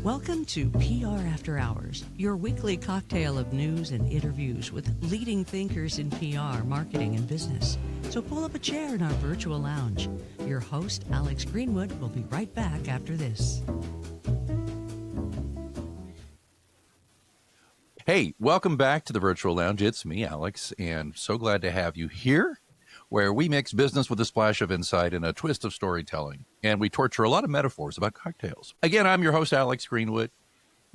Welcome to PR After Hours, your weekly cocktail of news and interviews with leading thinkers in PR, marketing, and business. So pull up a chair in our virtual lounge. Your host, Alex Greenwood, will be right back after this. Hey, welcome back to the Virtual Lounge. It's me, Alex, and so glad to have you here, where we mix business with a splash of insight and a twist of storytelling, and we torture a lot of metaphors about cocktails. Again, I'm your host, Alex Greenwood,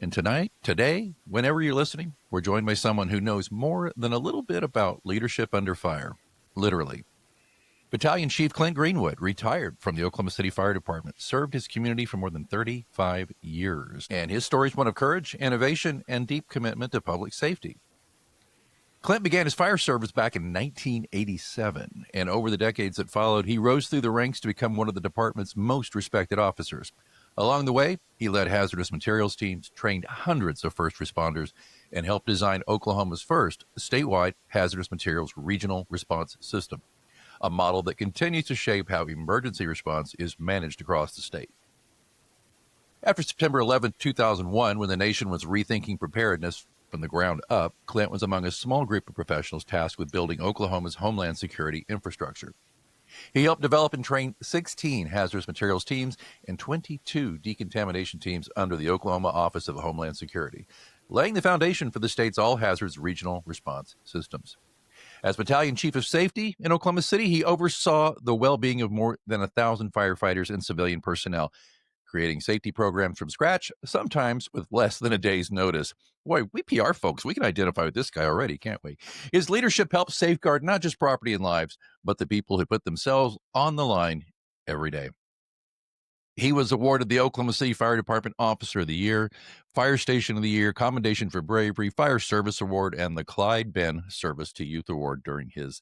and today, whenever you're listening, we're joined by someone who knows more than a little bit about leadership under fire, literally. Battalion Chief Clint Greenwood retired from the Oklahoma City Fire Department, served his community for more than 35 years. And his story is one of courage, innovation, and deep commitment to public safety. Clint began his fire service back in 1987, and over the decades that followed, he rose through the ranks to become one of the department's most respected officers. Along the way, he led hazardous materials teams, trained hundreds of first responders, and helped design Oklahoma's first statewide hazardous materials regional response system, a model that continues to shape how emergency response is managed across the state. After September 11, 2001, when the nation was rethinking preparedness from the ground up, Clint was among a small group of professionals tasked with building Oklahoma's homeland security infrastructure. He helped develop and train 16 hazardous materials teams and 22 decontamination teams under the Oklahoma Office of Homeland Security, laying the foundation for the state's all-hazards regional response systems. As Battalion Chief of Safety in Oklahoma City, he oversaw the well-being of more than 1,000 firefighters and civilian personnel, creating safety programs from scratch, sometimes with less than a day's notice. Boy, we PR folks, we can identify with this guy already, can't we? His leadership helps safeguard not just property and lives, but the people who put themselves on the line every day. He was awarded the Oklahoma City Fire Department Officer of the Year, Fire Station of the Year, Commendation for Bravery, Fire Service Award, and the Clyde Benn Service to Youth Award during his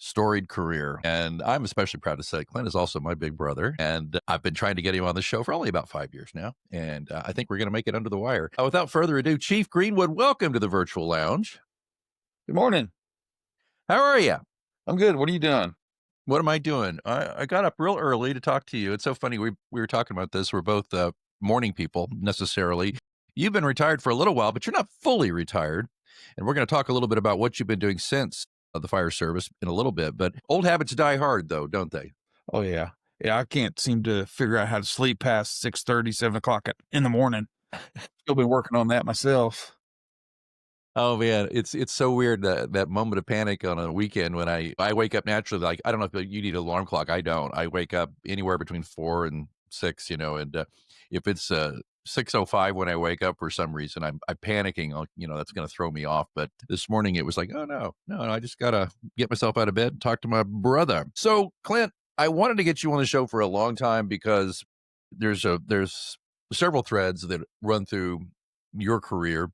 storied career. And I'm especially proud to say Clint is also my big brother, and I've been trying to get him on the show for only about 5 years now, and I think we're going to make it under the wire. Without further ado, Chief Greenwood, welcome to the Virtual Lounge. Good morning. How are you? I'm good. What are you doing? What am I doing? I got up real early to talk to you. It's so funny. We were talking about this. We're both morning people necessarily. You've been retired for a little while, but you're not fully retired. And we're going to talk a little bit about what you've been doing since the fire service in a little bit. But old habits die hard, though, don't they? Oh, yeah. Yeah, I can't seem to figure out how to sleep past 6:30, 7 o'clock in the morning. Still been working on that myself. Oh man, it's so weird that moment of panic on a weekend when I wake up naturally. Like, I don't know if you need an alarm clock. I don't. I wake up anywhere between 4 and 6, and if it's 6:05 when I wake up for some reason, I'm panicking. That's going to throw me off. But this morning it was like, oh no, I just gotta get myself out of bed and talk to my brother. So Clint, I wanted to get you on the show for a long time because there's several threads that run through your career.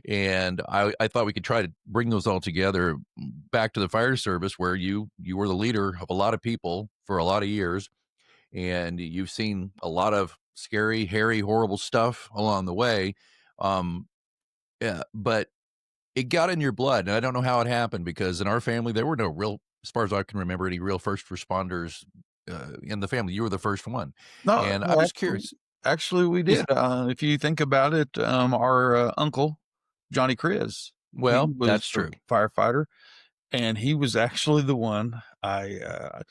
And I thought we could try to bring those all together back to the fire service, where you were the leader of a lot of people for a lot of years, and you've seen a lot of scary, hairy, horrible stuff along the way. Yeah, but it got in your blood, and I don't know how it happened, because in our family there were no real, as far as I can remember, any real first responders in the family. You were the first one, and I was curious. Actually, we did. If you think about it, our uncle, Johnny Chris, Well, he was that's true. a firefighter, and he was actually the one. I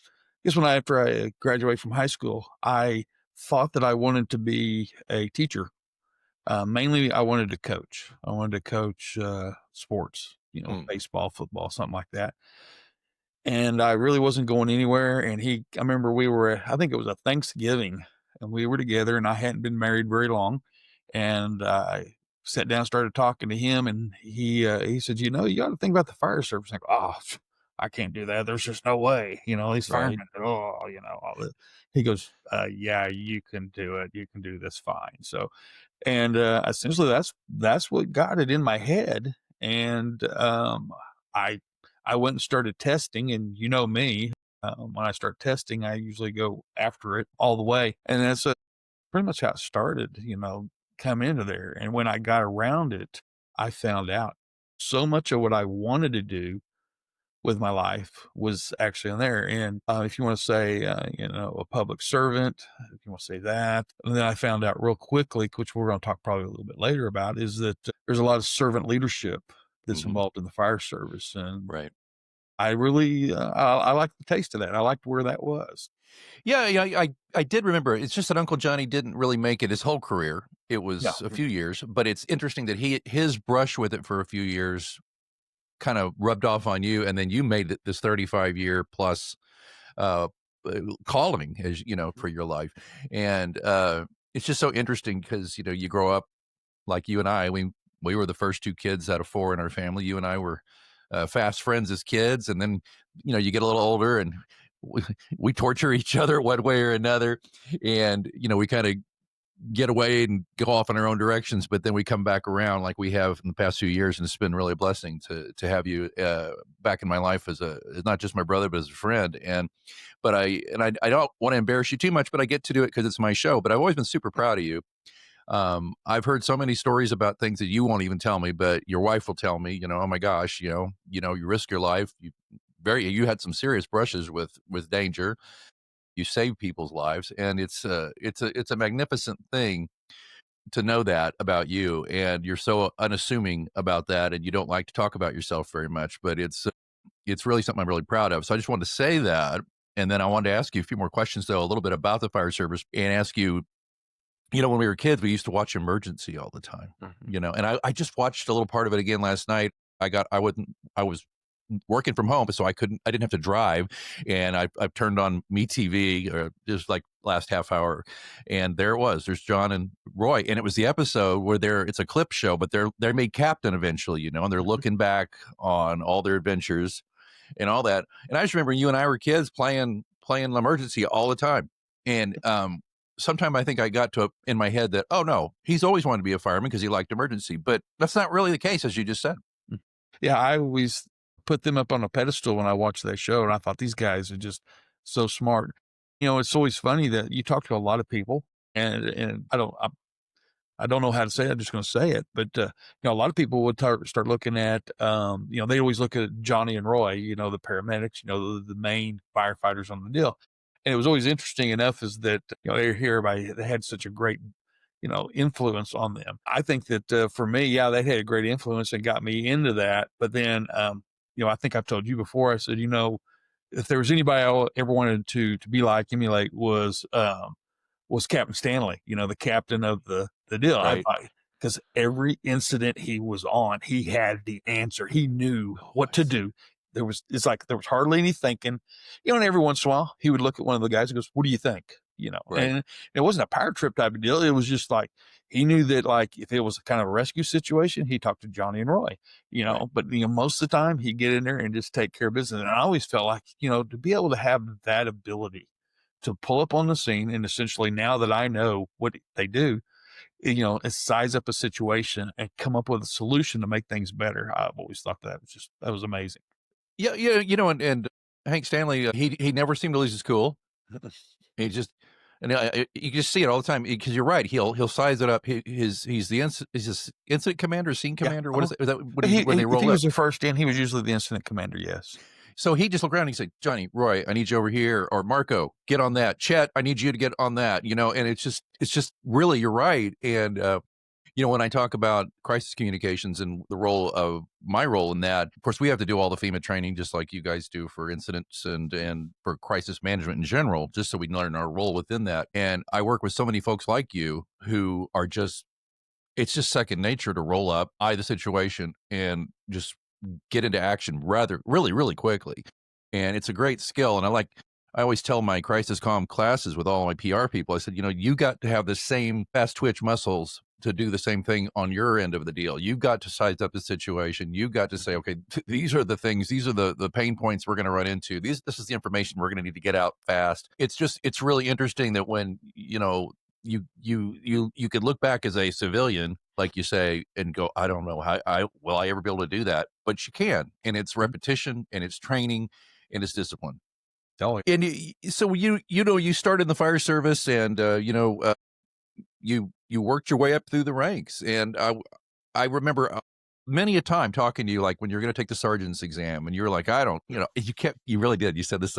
guess after I graduated from high school, I thought that I wanted to be a teacher. Mainly, I wanted to coach. I wanted to coach sports, baseball, football, something like that. And I really wasn't going anywhere. And I remember I think it was a Thanksgiving, and we were together, and I hadn't been married very long. And I sat down, started talking to him, and he said, you got to think about the fire service. I go, oh, I can't do that. There's just no way, these firemen, all this. He goes, yeah, you can do it. You can do this fine. So, and essentially that's what got it in my head. And I went and started testing, and me, when I start testing, I usually go after it all the way. And that's pretty much how it started, come into there. And when I got around it, I found out so much of what I wanted to do with my life was actually in there. And if you want to say, a public servant, if you want to say that, and then I found out real quickly, which we're going to talk probably a little bit later about, is that there's a lot of servant leadership that's involved in the fire service. And Right. I really, I liked the taste of that. I liked where that was. Yeah, I did remember. It's just that Uncle Johnny didn't really make it his whole career. It Yeah. was a few years, but it's interesting that his brush with it for a few years kind of rubbed off on you, and then you made it this 35-year plus uh, calling, as you know, for your life. And it's just so interesting because you grow up like you and I. We were the first two kids out of four in our family. You and I were fast friends as kids, and then you get a little older, and we torture each other one way or another, and we kind of get away and go off in our own directions, but then we come back around like we have in the past few years, and it's been really a blessing to have you back in my life as not just my brother but as a friend. But I don't want to embarrass you too much, but I get to do it because it's my show. But I've always been super proud of you. I've heard so many stories about things that you won't even tell me, but your wife will tell me. Oh my gosh, you risk your life. You had some serious brushes with danger. You save people's lives, and it's a magnificent thing to know that about you. And you're so unassuming about that, and you don't like to talk about yourself very much, but it's really something I'm really proud of. So I just wanted to say that, and then I wanted to ask you a few more questions, though, a little bit about the fire service, and ask you. When we were kids, we used to watch Emergency all the time. And I just watched a little part of it again last night. I was working from home, so I didn't have to drive, and I've turned on MeTV just like last half hour, and there's John and Roy, and it was the episode where it's a clip show, but they're made captain eventually, and they're looking back on all their adventures and all that. And I just remember you and I were kids playing Emergency all the time, and sometime I think I got in my head that, oh no, he's always wanted to be a fireman because he liked Emergency, but that's not really the case, as you just said. Yeah, I always put them up on a pedestal when I watched that show, and I thought these guys are just so smart. It's always funny that you talk to a lot of people, and I don't know how to say it. I'm just going to say it, but a lot of people would start looking at, they always look at Johnny and Roy, the paramedics, the main firefighters on the deal. And it was always interesting enough is that they hear everybody that had such a great influence on them. I think that for me, yeah, they had a great influence and got me into that. But then, I think I've told you before, I said, if there was anybody I ever wanted to be like, emulate was Captain Stanley, the captain of the deal. Right. Because every incident he was on, he had the answer. He knew what to do. It's like there was hardly any thinking, and every once in a while he would look at one of the guys and goes, "What do you think?" Right. And it wasn't a power trip type of deal. It was just like, he knew that like, if it was a kind of a rescue situation, he talked to Johnny and Roy, Right. but most of the time he'd get in there and just take care of business. And I always felt like, to be able to have that ability to pull up on the scene, and essentially now that I know what they do, size up a situation and come up with a solution to make things better. I've always thought that was amazing. Yeah, and Hank Stanley, he never seemed to lose his cool. He just, and you just see it all the time because you're right. He'll size it up. He's the incident commander, scene commander. Yeah. What is it? Is that when they roll if he up? was the first in, he was usually the incident commander. Yes. So he just looked around and he said, Johnny, Roy, I need you over here, or Marco, get on that. Chet, I need you to get on that. And it's just really, you're right. And when I talk about crisis communications and my role in that, of course, we have to do all the FEMA training, just like you guys do for incidents and for crisis management in general, just so we learn our role within that. And I work with so many folks like you who are it's just second nature to roll up, eye the situation, and just get into action really, really quickly. And it's a great skill. And I always tell my crisis comm classes with all my PR people, I said, you got to have the same fast twitch muscles to do the same thing on your end of the deal. You've got to size up the situation. You've got to say, okay, these are the things, these are the pain points we're going to run into. This is the information we're going to need to get out fast. It's really interesting that when, you could look back as a civilian, like you say, and go, I don't know how will I ever be able to do that? But you can, and it's repetition, and it's training, and it's discipline. And so you started in the fire service, and you worked your way up through the ranks. And I remember many a time talking to you, like when you're going to take the sergeant's exam and you're like, I don't, you really did. You said this.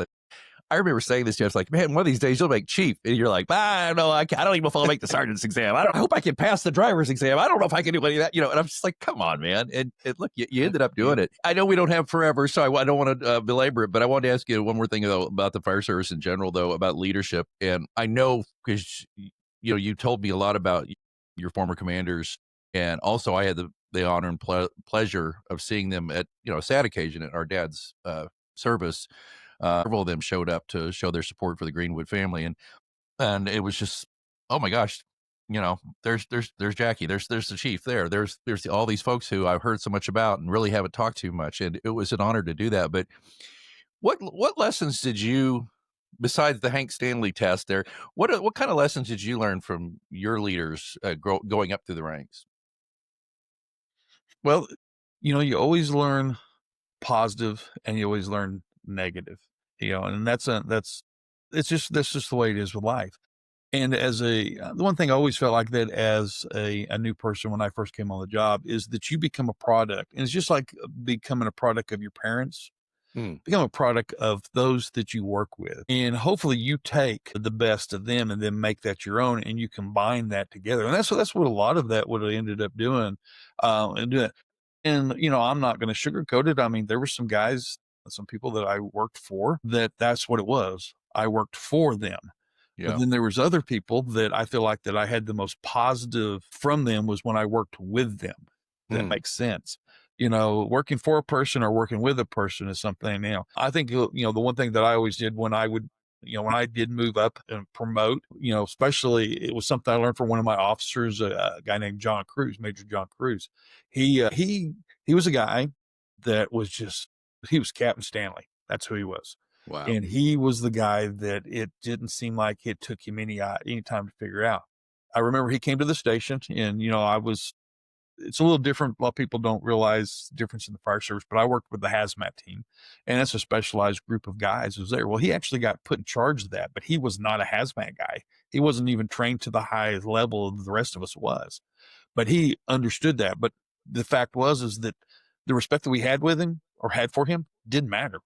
I remember saying this to you. I was like, man, one of these days you'll make chief. And you're like, I don't know. I don't even know if I'll make the sergeant's exam. I hope I can pass the driver's exam. I don't know if I can do any of that, and I'm just like, come on, man. And look, you ended up doing it. I know we don't have forever, so I don't want to belabor it, but I wanted to ask you one more thing, though, about the fire service in general, though, about leadership. And I know because, you told me a lot about your former commanders. And also I had the honor and pleasure of seeing them at, a sad occasion at our dad's service. Several of them showed up to show their support for the Greenwood family, and it was just, oh my gosh, there's Jackie, there's the chief there, there's all these folks who I've heard so much about and really haven't talked too much, and it was an honor to do that. But what lessons did you, besides the Hank Stanley test there, what kind of lessons did you learn from your leaders going up through the ranks? Well, you always learn positive and you always learn negative, and that's just the way it is with life. And as the one thing I always felt like that as a new person when I first came on the job is that you become a product, and it's just like becoming a product of your parents, become a product of those that you work with. And hopefully you take the best of them and then make that your own and you combine that together. And that's what a lot of that would have ended up doing. And I'm not going to sugarcoat it. I mean, there were some guys, some people that I worked for that's what it was. I worked for them. But Yeah. then there was other people that I feel like that I had the most positive from them was when I worked with them. That makes sense. Working for a person or working with a person is something, I think, the one thing that I always did when I would, when I did move up and promote, especially it was something I learned from one of my officers, a guy named John Cruz, Major John Cruz. He was a guy that he was Captain Stanley. That's who he was. Wow. And he was the guy that it didn't seem like it took him any time to figure out. I remember he came to the station and, it's a little different. A lot of people don't realize the difference in the fire service, but I worked with the hazmat team and that's a specialized group of guys who's there. Well, he actually got put in charge of that, but he was not a hazmat guy. He wasn't even trained to the high level the rest of us was, but he understood that. But the fact is that the respect that we had with him or had for him didn't matter,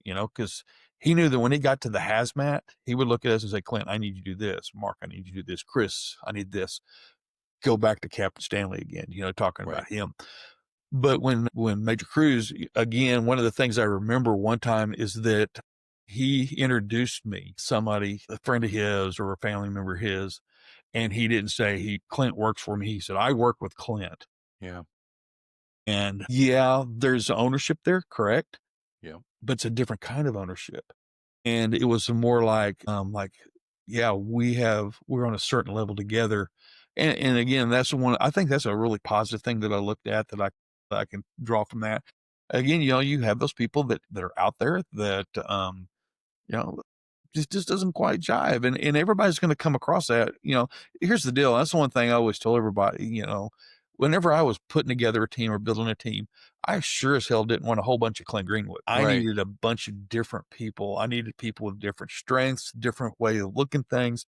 because he knew that when he got to the hazmat, he would look at us and say, Clint, I need you to do this. Mark, I need you to do this. Chris, I need this. Go back to Captain Stanley again, talking Right. about him. But when Major Cruz, again, one of the things I remember one time is that he introduced me, somebody, a friend of his or a family member of his, and he didn't say Clint works for me. He said, I work with Clint. Yeah. And yeah, there's ownership there, correct? Yeah. But it's a different kind of ownership. And it was more like, yeah, we're on a certain level together. And again, I think that's a really positive thing that I looked at that I can draw from that. Again, you have those people that are out there that, you know, just doesn't quite jive. And everybody's going to come across that, here's the deal. That's the one thing I always tell everybody, whenever I was putting together a team or building a team, I sure as hell didn't want a whole bunch of Clint Greenwood. I Right. needed a bunch of different people. I needed people with different strengths, different way of looking things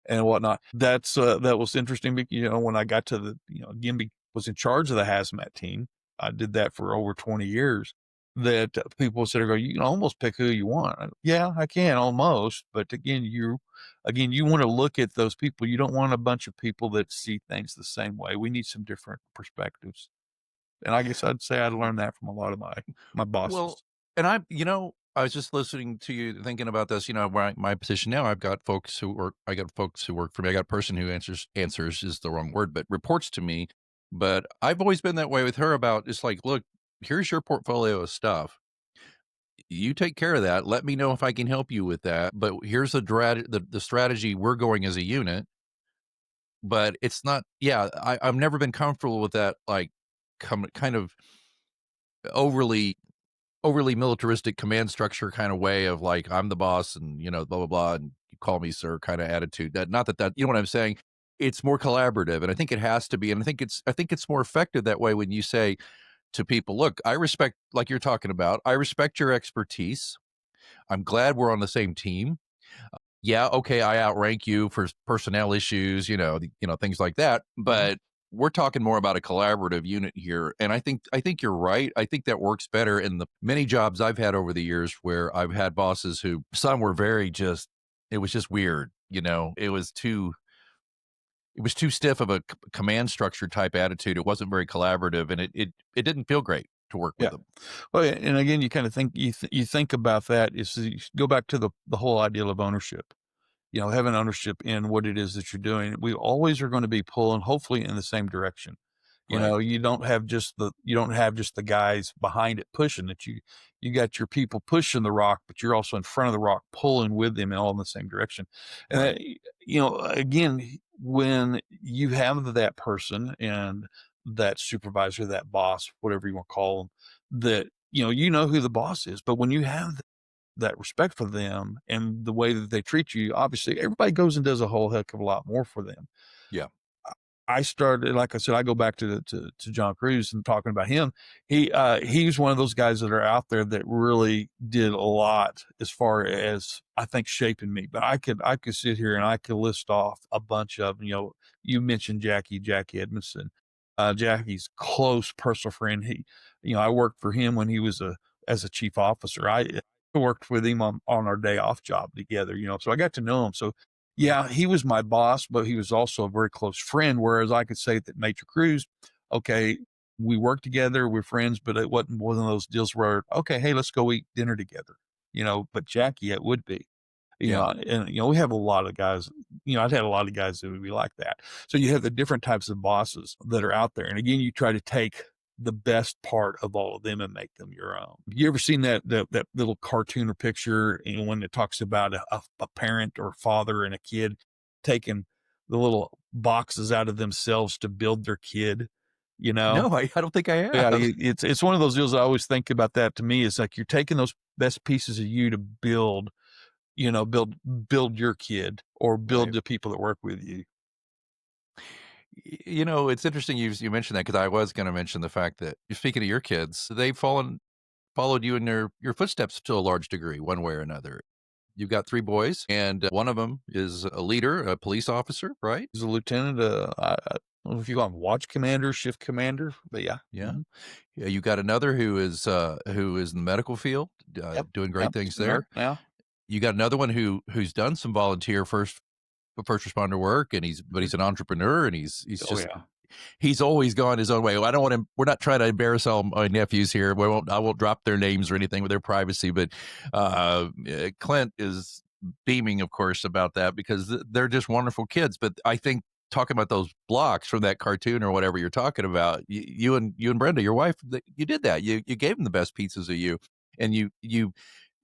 and whatnot. That was interesting. When I got to again, was in charge of the hazmat team. I did that for over 20 years. That people sit there go, you can almost pick who you want. Yeah, I can almost. But again, you want to look at those people. You don't want a bunch of people that see things the same way. We need some different perspectives. And I guess I'd say I'd learned that from a lot of my bosses. Well, and I was just listening to you thinking about this, my position now, I got folks who work for me. I got a person who answers is the wrong word, but reports to me. But I've always been that way with her about it's like, look, here's your portfolio of stuff. You take care of that. Let me know if I can help you with that. But here's the strategy we're going as a unit. But it's not, I've never been comfortable with that, like kind of overly militaristic command structure kind of way of like, I'm the boss and, blah, blah, blah. And you call me sir kind of attitude. Not that, you know what I'm saying? It's more collaborative. And I think it has to be. And I think it's more effective that way when you say to people, look, I respect, like you're talking about, I respect your expertise. I'm glad we're on the same team. Yeah. Okay. I outrank you for personnel issues, things like that. But we're talking more about a collaborative unit here, and I think you're right. I think that works better in the many jobs I've had over the years where I've had bosses who some were very just it was just weird, it was too stiff of a command structure type attitude. It wasn't very collaborative, and it didn't feel great to work with Yeah. them. Well, yeah, and again, you kind of think you think about that is you go back to the whole ideal of ownership. Having ownership in what it is that you're doing. We always are going to be pulling, hopefully, in the same direction. Right, You don't have just the guys behind it pushing that you got your people pushing the rock, but you're also in front of the rock pulling with them and all in the same direction. And right. again, when you have that person and that supervisor, that boss, whatever you want to call them, that who the boss is, but when you have that respect for them and the way that they treat you, obviously everybody goes and does a whole heck of a lot more for them. Yeah. I started, like I said, I go back to John Cruz and talking about him. He's one of those guys that are out there that really did a lot as far as I think shaping me. But I could sit here and I could list off a bunch of them. You mentioned Jackie Edmondson, Jackie's close personal friend. I worked for him when he was as a chief officer. I worked with him on our day off job together. So I got to know him. So yeah, he was my boss, but he was also a very close friend. Whereas I could say that Major Cruz, okay, we work together, we're friends, but it wasn't one of those deals where, okay, hey, let's go eat dinner together. But Jackie, it would be. Yeah. And we have a lot of guys, I've had a lot of guys that would be like that. So you have the different types of bosses that are out there. And again, you try to take the best part of all of them and make them your own. You ever seen that little cartoon or picture, when it talks about a parent or father and a kid taking the little boxes out of themselves to build their kid, you know? No, I don't think I Yeah, have. it's one of those deals I always think about that to me. It's like you're taking those best pieces of you to build, build your kid or build Right. the people that work with you. It's interesting you mentioned that because I was going to mention the fact that speaking of your kids, they've followed you in your footsteps to a large degree, one way or another. You've got 3 boys, and one of them is a leader, a police officer, right? He's a lieutenant, I don't know if you call him watch commander, shift commander, but yeah. Yeah. Mhm. Yeah, you got another who is in the medical field, Yep, doing great yep, things he's a nurse there. now. You got another one who's done some volunteer first responder work, and he's Mhm. an entrepreneur, and he's Oh, just yeah. he's always gone his own way. I don't want to. We're not trying to embarrass all my nephews here. I won't drop their names or anything with their privacy. But Clint is beaming, of course, about that because they're just wonderful kids. But I think talking about those blocks from that cartoon or whatever you're talking about, you and Brenda, your wife, you did that. You gave them the best pieces of you, and you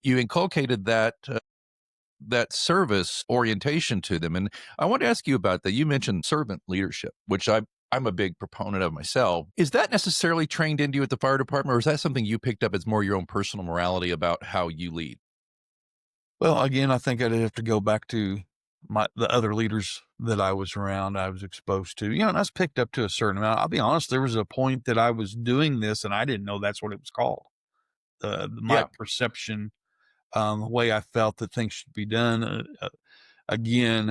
inculcated that service orientation to them. And I want to ask you about that. You mentioned servant leadership, which I'm a big proponent of myself. Is that necessarily trained into you at the fire department, or is that something you picked up as more your own personal morality about how you lead? Well, again, I think I'd have to go back to the other leaders that I was around, I was exposed to, and I was picked up to a certain amount. I'll be honest, there was a point that I was doing this and I didn't know that's what it was called. My Yeah, perception, the way I felt that things should be done. Again,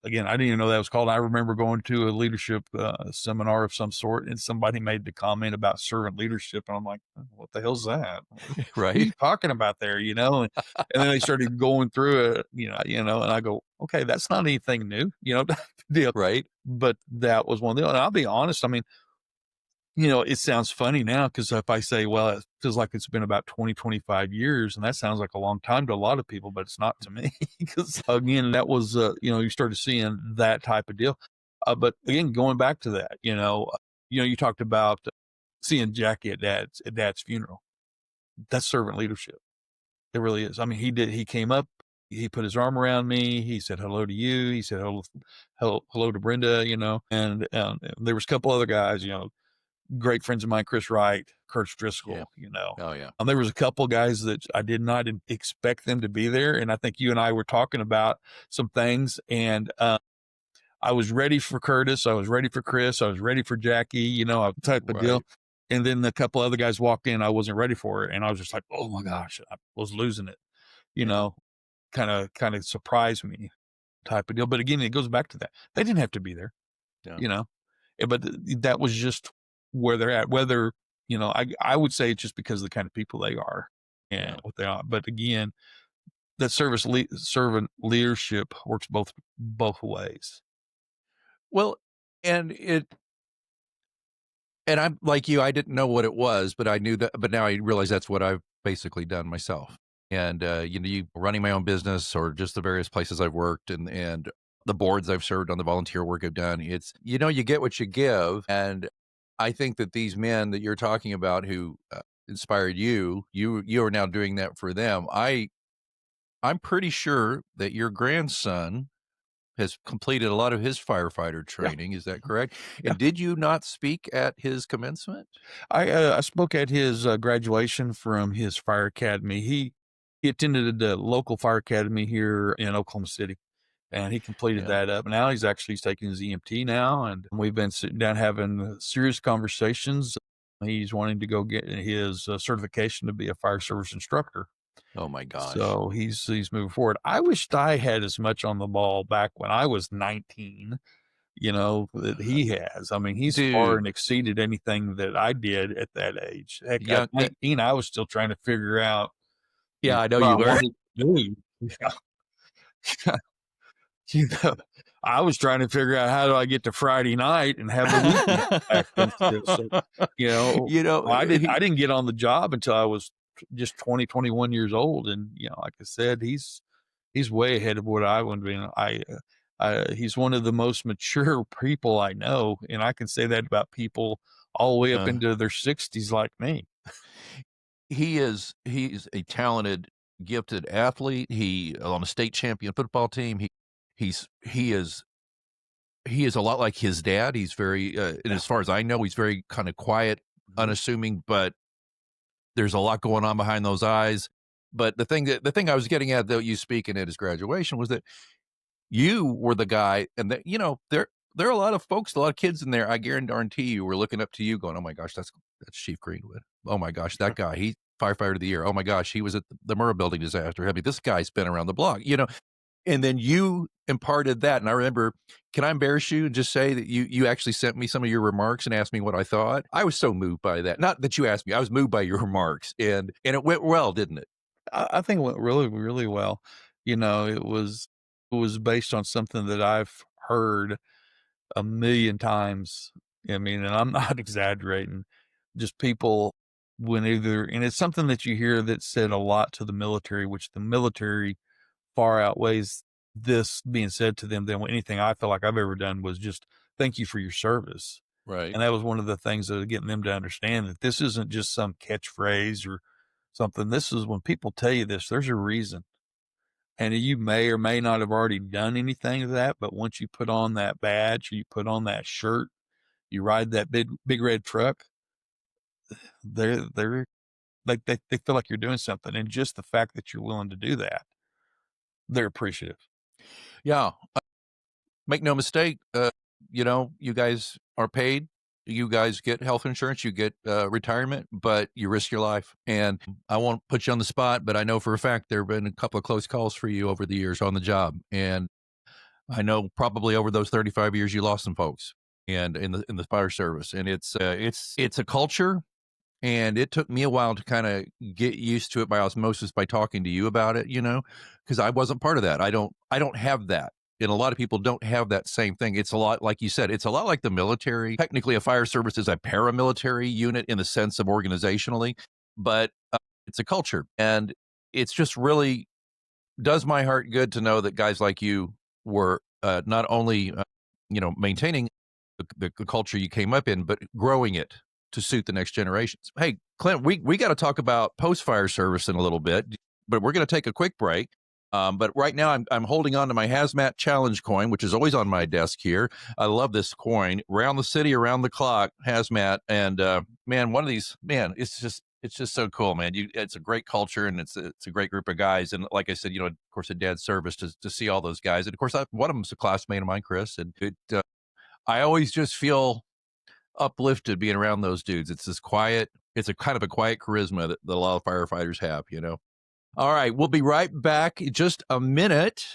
again, I didn't even know that was called. I remember going to a leadership seminar of some sort, and somebody made the comment about servant leadership, and I'm like, "What the hell's that? What are right, you talking about there?" And then they started going through it, and I go, "Okay, that's not anything new, type of deal." right. But that was one deal, and I'll be honest. I mean, it sounds funny now because if I say, well, it feels like it's been about 20, 25 years, and that sounds like a long time to a lot of people, but it's not to me because again, that was, you started seeing that type of deal. But again, going back to that, you talked about seeing Jackie at dad's funeral. That's servant leadership. It really is. I mean, he came up, he put his arm around me. He said hello to you. He said hello to Brenda, and there was a couple other guys, great friends of mine, Chris Wright, Kurt Yeah. Driscoll, Oh, yeah. There was a couple guys that I did not expect them to be there. And I think you and I were talking about some things and, I was ready for Curtis. I was ready for Chris. I was ready for Jackie, type of deal. Right. And then a couple other guys walked in. I wasn't ready for it. And I was just like, oh my gosh, I was losing it, you Yeah. know, kind of surprised me type of deal. But again, it goes back to that. They didn't have to be there, Yeah. you know? But that was just where they're at. Whether, I would say it's just because of the kind of people they are and Yeah. what they are. But again, that servant leadership works both ways. Well, and I'm like you, I didn't know what it was, but I knew that, but now I realize that's what I've basically done myself. And, you running my own business or just the various places I've worked and the boards I've served on, the volunteer work I've done. It's, you get what you give. And I think that these men that you're talking about who inspired you are now doing that for them. I'm pretty sure that your grandson has completed a lot of his firefighter Yeah. training. Is that correct? Yeah. And did you not speak at his commencement? I spoke at his graduation from his fire academy. He attended the local fire academy here in Oklahoma City, and he completed Yeah. that up. Now he's taking his EMT now, and we've been sitting down having serious conversations. He's wanting to go get his certification to be a fire service instructor. Oh my gosh. So he's moving forward. I wished I had as much on the ball back when I was 19, that he has. I mean, he's far Dude, and exceeded anything that I did at that age. Heck, at young 19, I was still trying to figure out, yeah, I know what I you were. wanted to do. You know, I was trying to figure out how do I get to Friday night and have the weekend back into. So, you know, You know, I didn't he I didn't get on the job until I was just 20, 21 years old, and like I said, he's way ahead of what I would be. He's one of the most mature people I know, and I can say that about people all the way up uh, into their 60s like me. he's a talented, gifted athlete. He on a state champion football team. He is he is a lot like his dad. He's very and Yeah. as far as I know, he's very kind of quiet, Mhm. unassuming, but there's a lot going on behind those eyes. But the thing I was getting at, though, you speaking at his graduation, was that you were the guy, and that there are a lot of folks, a lot of kids in there. I guarantee you were looking up to you, going, "Oh my gosh, that's Chief Greenwood. Oh my gosh, that guy, he firefighter of the year. Oh my gosh, he was at the Murrah building disaster. I mean, this guy's been around the block, And then you imparted that, and I remember. Can I embarrass you and just say that you actually sent me some of your remarks and asked me what I thought? I was so moved by that. Not that you asked me, I was moved by your remarks, and it went well, didn't it? I think it went really, really well. It was based on something that I've heard a million times. I mean, and I'm not exaggerating. Just people and it's something that you hear that said a lot to the military, which the military far outweighs this being said to them than anything I feel like I've ever done was just thank you for your service. Right. And that was one of the things that getting them to understand that this isn't just some catchphrase or something. This is when people tell you this, there's a reason. And you may or may not have already done anything to that, but once you put on that badge, or you put on that shirt, you ride that big red truck, they're like they feel like you're doing something. And just the fact that you're willing to do that, they're appreciative. Yeah. Make no mistake, you guys are paid. You guys get health insurance, you get retirement, but you risk your life. And I won't put you on the spot, but I know for a fact there have been a couple of close calls for you over the years on the job. And I know probably over those 35 years you lost some folks and in the fire service. And it's a culture. And it took me a while to kind of get used to it by osmosis by talking to you about it, because I wasn't part of that. I don't have that. And a lot of people don't have that same thing. It's a lot, like you said, it's a lot like the military. Technically, a fire service is a paramilitary unit in the sense of organizationally, but it's a culture. And it's just really does my heart good to know that guys like you were not only, maintaining the culture you came up in, but growing it to suit the next generations. Hey, Clint, we got to talk about post fire service in a little bit, but we're going to take a quick break. But right now, I'm holding on to my hazmat challenge coin, which is always on my desk here. I love this coin. Around the city, around the clock, hazmat, and man, one of these, man, it's just so cool, man. It's a great culture, and it's a great group of guys. And like I said, of course, a dad's service to see all those guys, and of course, one of them's a classmate of mine, Chris, and I always just feel uplifted being around those dudes. It's a kind of a quiet charisma that a lot of firefighters have. All right, we'll be right back in just a minute.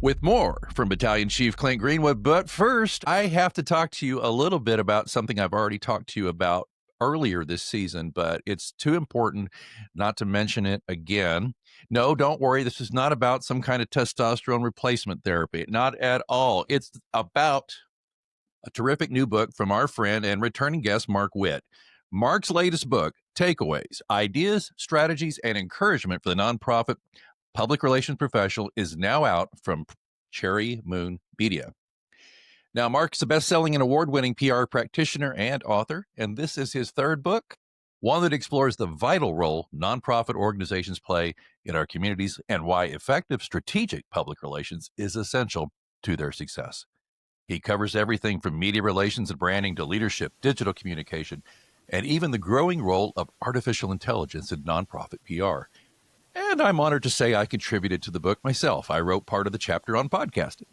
with more from Battalion Chief Clint Greenwood. But first, I have to talk to you a little bit about something I've already talked to you about earlier this season, but it's too important not to mention it again. No, don't worry. This is not about some kind of testosterone replacement therapy. Not at all. It's about a terrific new book from our friend and returning guest, Mark Witt. Mark's latest book, Takeaways, Ideas, Strategies, and Encouragement for the Nonprofit Public Relations Professional, is now out from Cherry Moon Media. Now, Mark's a best-selling and award-winning PR practitioner and author, and this is his third book, one that explores the vital role nonprofit organizations play in our communities and why effective strategic public relations is essential to their success. He covers everything from media relations and branding to leadership, digital communication, and even the growing role of artificial intelligence in nonprofit PR. And I'm honored to say I contributed to the book myself. I wrote part of the chapter on podcasting.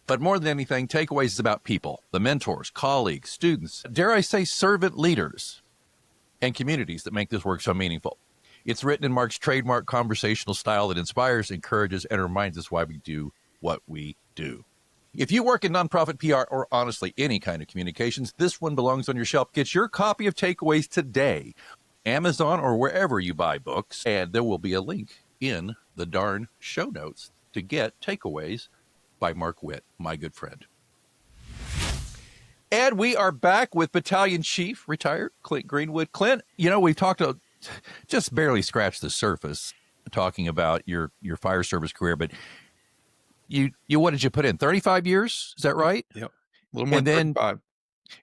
But more than anything, Takeaways is about people, the mentors, colleagues, students, dare I say servant leaders, and communities that make this work so meaningful. It's written in Mark's trademark conversational style that inspires, encourages, and reminds us why we do what we do. If you work in nonprofit PR or honestly any kind of communications, this one belongs on your shelf. Get your copy of Takeaways today, Amazon or wherever you buy books, and there will be a link in the darn show notes to get Takeaways by Mark Witt, my good friend. And we are back with Battalion Chief, retired Clint Greenwood. Clint, you know, we've talked just barely scratched the surface talking about your fire service career, but you what did you put in? 35 years? Is that right? Yep. A little more than 35.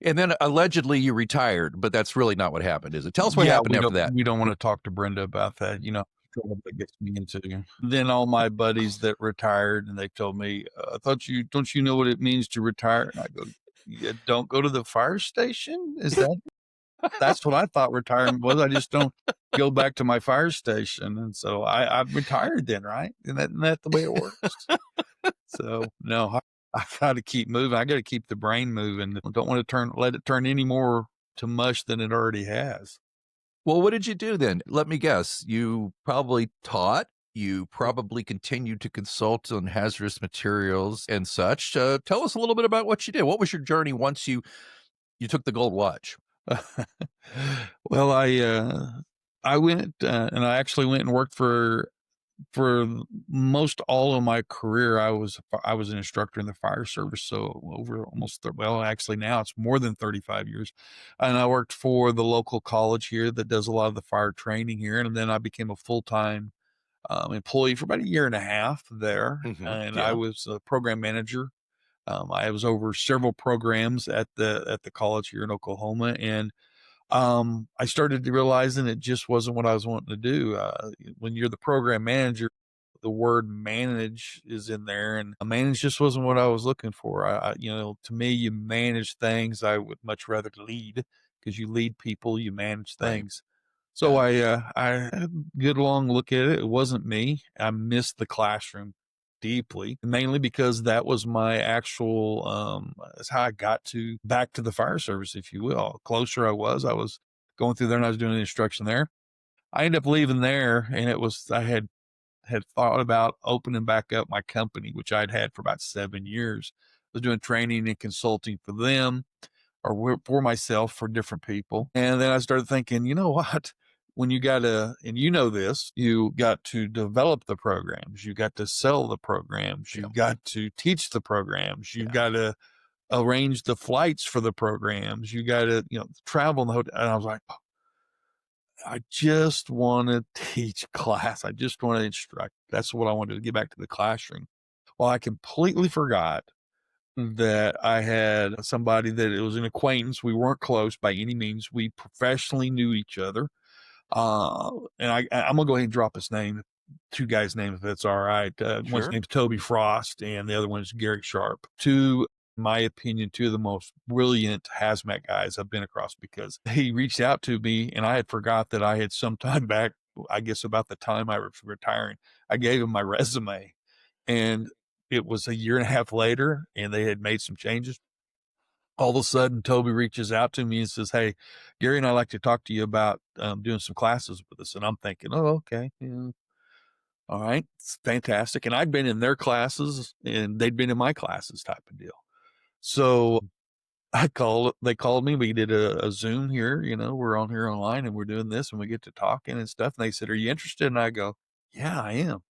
And then allegedly you retired, but that's really not what happened, is it? Tell us what happened after that. We don't want to talk to Brenda about that. You know, that gets me into. Then all my buddies that retired, and they told me, don't you know what it means to retire? And I go, yeah, don't go to the fire station? Is that's what I thought retirement was. I just don't go back to my fire station. And so I retired then, right? Isn't that the way it works? So no, I got to keep moving. I got to keep the brain moving. I don't want to let it turn any more to mush than it already has. Well, what did you do then? Let me guess. You probably taught. You probably continued to consult on hazardous materials and such. Tell us a little bit about what you did. What was your journey once you took the gold watch? Well, I went and I actually went and worked for most all of my career. I was an instructor in the fire service, so over almost actually now it's more than 35 years. And I worked for the local college here that does a lot of the fire training here, and then I became a full-time employee for about a year and a half there. And I was a program manager. I was over several programs at the college here in Oklahoma, and I started realizing it just wasn't what I was wanting to do. When you're the program manager, the word manage is in there, and manage just wasn't what I was looking for. To me, you manage things. I would much rather lead, because you lead people, you manage things. So I had a good long look at it. It wasn't me. I missed the classroom deeply, mainly because that was my actual, that's how I got back to the fire service, if you will. Closer I was going through there and I was doing the instruction there. I ended up leaving there, and I had thought about opening back up my company, which I'd had for about 7 years. I was doing training and consulting for them, or for myself, for different people. And then I started thinking, you know what? When you got to, and you know this, you got to develop the programs, you got to sell the programs, you got to teach the programs, you got to arrange the flights for the programs, you got to, travel in the hotel. And I was like, I just want to teach class. I just want to instruct. That's what I wanted to get back to the classroom. Well, I completely forgot that I had somebody that it was an acquaintance. We weren't close by any means. We professionally knew each other. And I'm gonna go ahead and drop his name, two guys' names, if that's all right. One's name's Toby Frost, and the other one is Gary Sharp. Two, in my opinion, two of the most brilliant hazmat guys I've been across, because he reached out to me, and I had forgot that I had some time back, I guess about the time I was retiring, I gave him my resume, and it was a year and a half later, and they had made some changes. All of a sudden, Toby reaches out to me and says, "Hey, Gary and I'd like to talk to you about doing some classes with us." And I'm thinking, "Oh, okay. Yeah. All right. It's fantastic. And I'd been in their classes and they'd been in my classes type of deal. So they called me, we did a Zoom here, we're on here online and we're doing this and we get to talking and stuff. And they said, "Are you interested?" And I go, "Yeah, I am.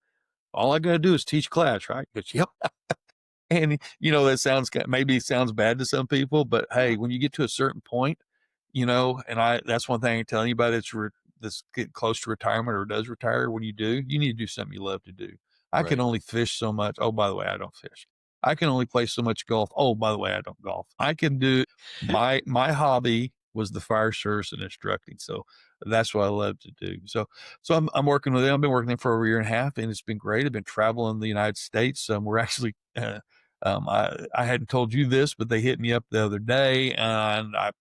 All I got to do is teach class, right?" But yep. And that sounds bad to some people, but hey, when you get to a certain point, that's one thing I tell anybody that's getting close to retirement or does retire. When you do, you need to do something you love to do. I can Right. only fish so much. Oh, by the way, I don't fish. I can only play so much golf. Oh, by the way, I don't golf. I can do my hobby was the fire service and instructing. So that's what I love to do. So I'm working with them. I've been working with them for over a year and a half, and it's been great. I've been traveling the United States. We're actually I hadn't told you this, but they hit me up the other day, and I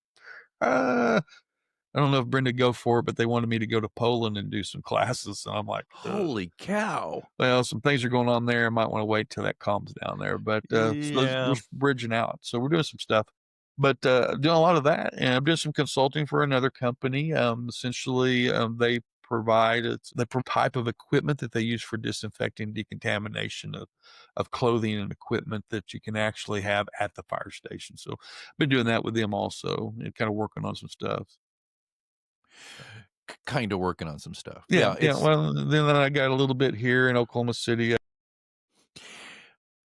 don't know if Brenda go for it, but they wanted me to go to Poland and do some classes. And I'm like, Holy cow. well, some things are going on there. I might want to wait till that calms down there. But so Yeah. we're bridging out. So we're doing some stuff, but doing a lot of that. And I'm doing some consulting for another company. Essentially, they provide the type of equipment that they use for disinfecting, decontamination of clothing and equipment that you can actually have at the fire station. So I've been doing that with them also and kind of working on some stuff. Kind of working on some stuff. Yeah. It's Well, then I got a little bit here in Oklahoma City.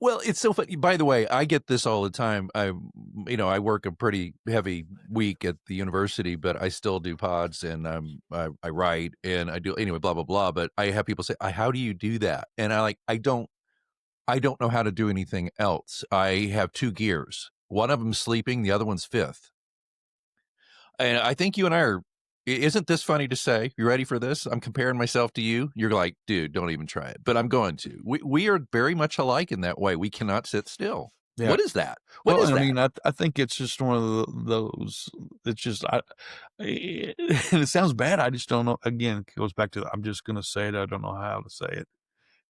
Well, it's so funny. By the way, I get this all the time. I work a pretty heavy week at the university, but I still do pods and I write and I do anyway, blah, blah, blah. But I have people say, how do you do that? And I don't know how to do anything else. I have two gears. One of them's sleeping. The other one's fifth. And I think you and I isn't this funny to say? You ready for this? I'm comparing myself to you. You're like, dude, don't even try it. But I'm going to. We are very much alike in that way. We cannot sit still. Yeah. What is that? What is that? I mean, I think it's just one of those. It's just, and it sounds bad. I just don't know. Again, it goes back to, I'm just going to say it. I don't know how to say it.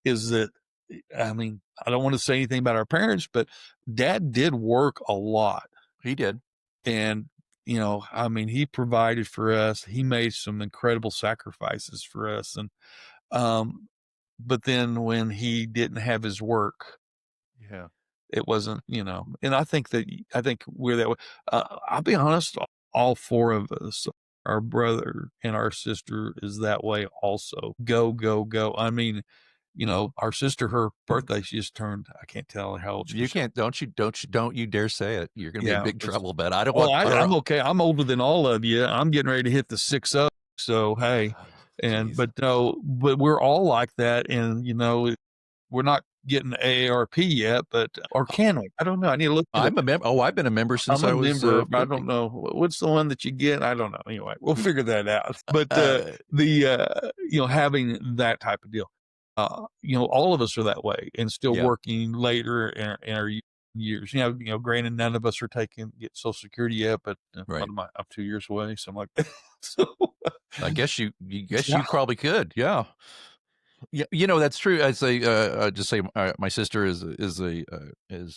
Is that, I mean, I don't want to say anything about our parents, but Dad did work a lot. He did. And, I mean, he provided for us. He made some incredible sacrifices for us. And, but then when he didn't have his work, yeah, it wasn't, and I think we're that way. I'll be honest, all four of us, our brother and our sister is that way also. Go, go, go. I mean, our sister, her birthday, she just turned, I can't tell how old she is. You can't, don't you dare say it. You're going to be in big trouble, but I don't I'm okay. I'm older than all of you. I'm getting ready to hit the 6-0. So, hey, but we're all like that. And, we're not getting AARP yet, or can we? I don't know. I need to look. I'm a member. Oh, I've been a member since I was. I don't know. What's the one that you get? I don't know. Anyway, we'll figure that out. But having that type of deal, all of us are that way and still working later in our years. Granted, none of us are get Social Security yet, but right. I'm 2 years away, so I'm like, so I guess you probably could. Yeah. Yeah, that's true. I'd say, just say my sister is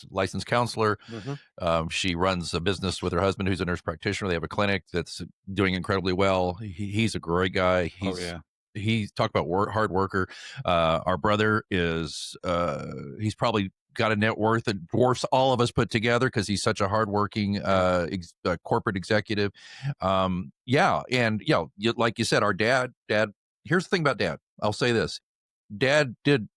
licensed counselor. Mm-hmm. She runs a business with her husband, who's a nurse practitioner. They have a clinic that's doing incredibly well. He's a great guy. He talked about hard worker. Our brother is, he's probably got a net worth that dwarfs all of us put together because he's such a hardworking corporate executive. And like you said, our dad. Here's the thing about Dad. I'll say this. Dad did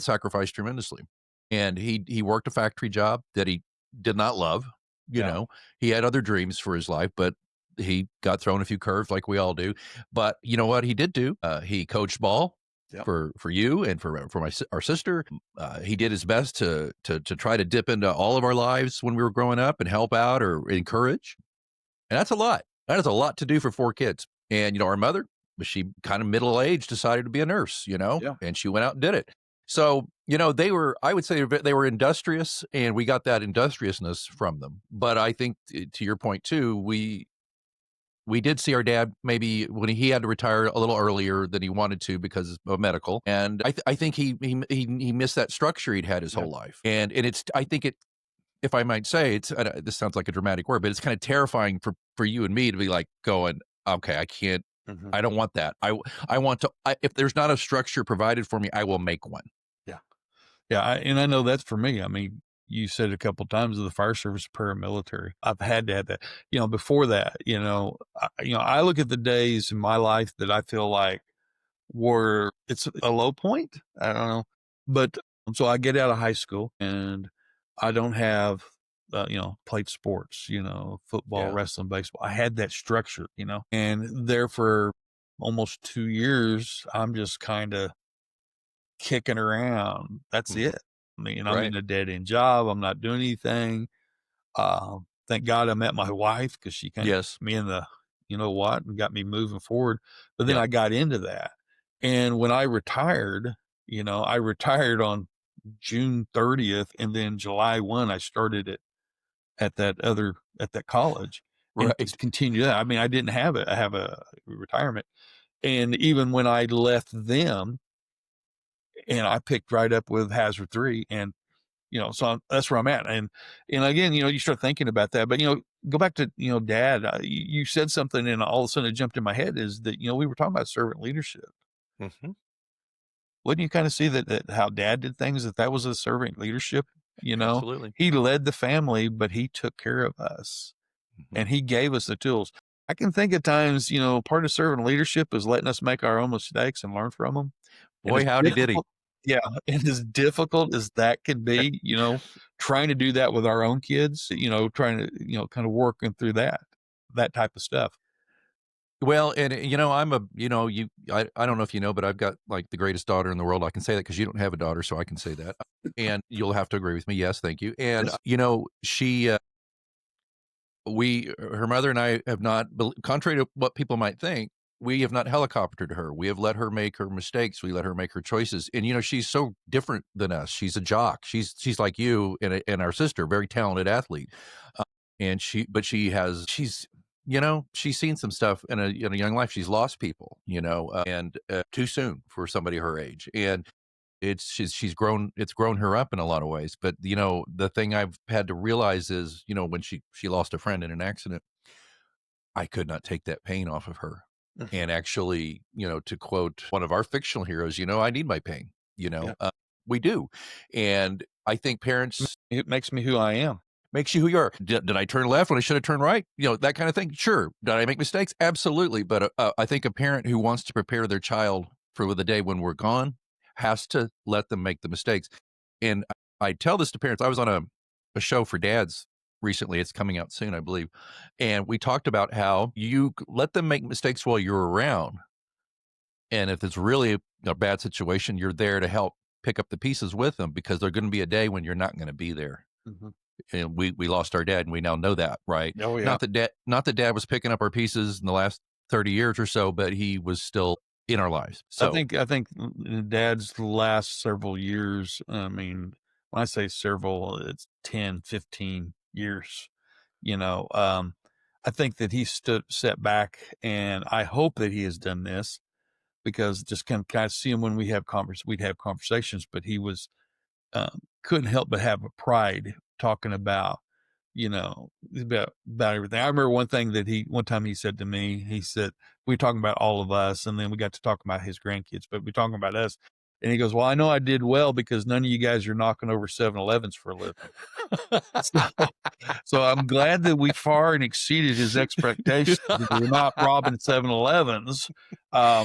sacrifice tremendously, and he worked a factory job that he did not love. He had other dreams for his life, but he got thrown a few curves like we all do. But you know what he did do? He coached ball for you and for our sister. He did his best to try to dip into all of our lives when we were growing up and help out or encourage. And that's a lot. That is a lot to do for 4 kids. And our mother, she kind of middle-aged, decided to be a nurse, and she went out and did it. So, I would say they were industrious, and we got that industriousness from them. But I think, to your point too, we did see our dad maybe when he had to retire a little earlier than he wanted to because of medical. And I think he missed that structure he'd had his whole life. And I think if I might say, this sounds like a dramatic word, but it's kind of terrifying for you and me to be like going, okay, I can't Mhm. I don't want that. I want to, if there's not a structure provided for me, I will make one. Yeah. Yeah, and I know that's for me. I mean, you said a couple times of the fire service paramilitary. I've had to have that. Before that, I look at the days in my life that I feel like were it's a low point. I don't know, but so I get out of high school and I don't have, played sports. Football, Yeah. wrestling, baseball. I had that structure. And there for almost 2 years, I'm just kind of kicking around. That's Mhm. it. I mean, I'm Right. in a dead end job. I'm not doing anything. Thank God I met my wife because she kind of Yes. put me in the, what, and got me moving forward. But then Yep. I got into that. And when I retired, I retired on June 30th, and then July 1, I started it at that college and Right. just continued that. I mean, I didn't have it. I have a retirement. And even when I left them, and I picked right up with Hazard 3, and that's where I'm at. And again, you start thinking about that, but go back to Dad. You said something, and all of a sudden it jumped in my head is that we were talking about servant leadership. Hmm. Wouldn't you kind of see that how Dad did things, that was a servant leadership? Absolutely. He led the family, but he took care of us, Hmm. and he gave us the tools. I can think at times, part of servant leadership is letting us make our own mistakes and learn from them. And Boy, it's howdy did he. difficult. Yeah, and as difficult as that can be, trying to do that with our own kids, trying to, kind of working through that type of stuff. Well, and I'm a, I don't know if you know, but I've got like the greatest daughter in the world. I can say that because you don't have a daughter, so I can say that. And you'll have to agree with me. Yes, thank you. And Yes. she, her mother and I have not, contrary to what people might think, we have not helicoptered her. We have let her make her mistakes. We let her make her choices. And she's so different than us. She's a jock. She's like you and our sister, very talented athlete. Uh, and she's seen some stuff in a young life. She's lost people, and too soon for somebody her age. And she's grown, it's grown her up in a lot of ways. But the thing I've had to realize is, when she lost a friend in an accident, I could not take that pain off of her. Mhm. And actually, to quote one of our fictional heroes, I need my pain. Yeah. We do. And I think parents, It makes me who I am. makes you who you are. Did I turn left when I should have turned right? That kind of thing. Sure. Did I make mistakes? Absolutely. But I think a parent who wants to prepare their child for the day when we're gone has to let them make the mistakes. And I tell this to parents. I was on a show for dads recently. It's coming out soon, I believe. And we talked about how you let them make mistakes while you're around. And if it's really a bad situation, you're there to help pick up the pieces with them, because there's going to be a day when you're not going to be there. Mhm. And we lost our dad, and we now know that, right? Oh, yeah. Not that dad was picking up our pieces in the last 30 years or so, but he was still in our lives. I So think I think Dad's last several years, I mean, when I say several, it's 10, 15 years, you know. I think that he set back, and I hope that he has done this, because just kind of see him when we'd have conversations, but he was, couldn't help but have a pride talking about, about everything. I remember one time he said to me, he said, we were talking about all of us, and then we got to talk about his grandkids, but we're talking about us. And he goes, well, I know I did well because none of you guys are knocking over 7-Elevens for a living. So, so I'm glad that we far and exceeded his expectations. We're not robbing 7-Elevens. I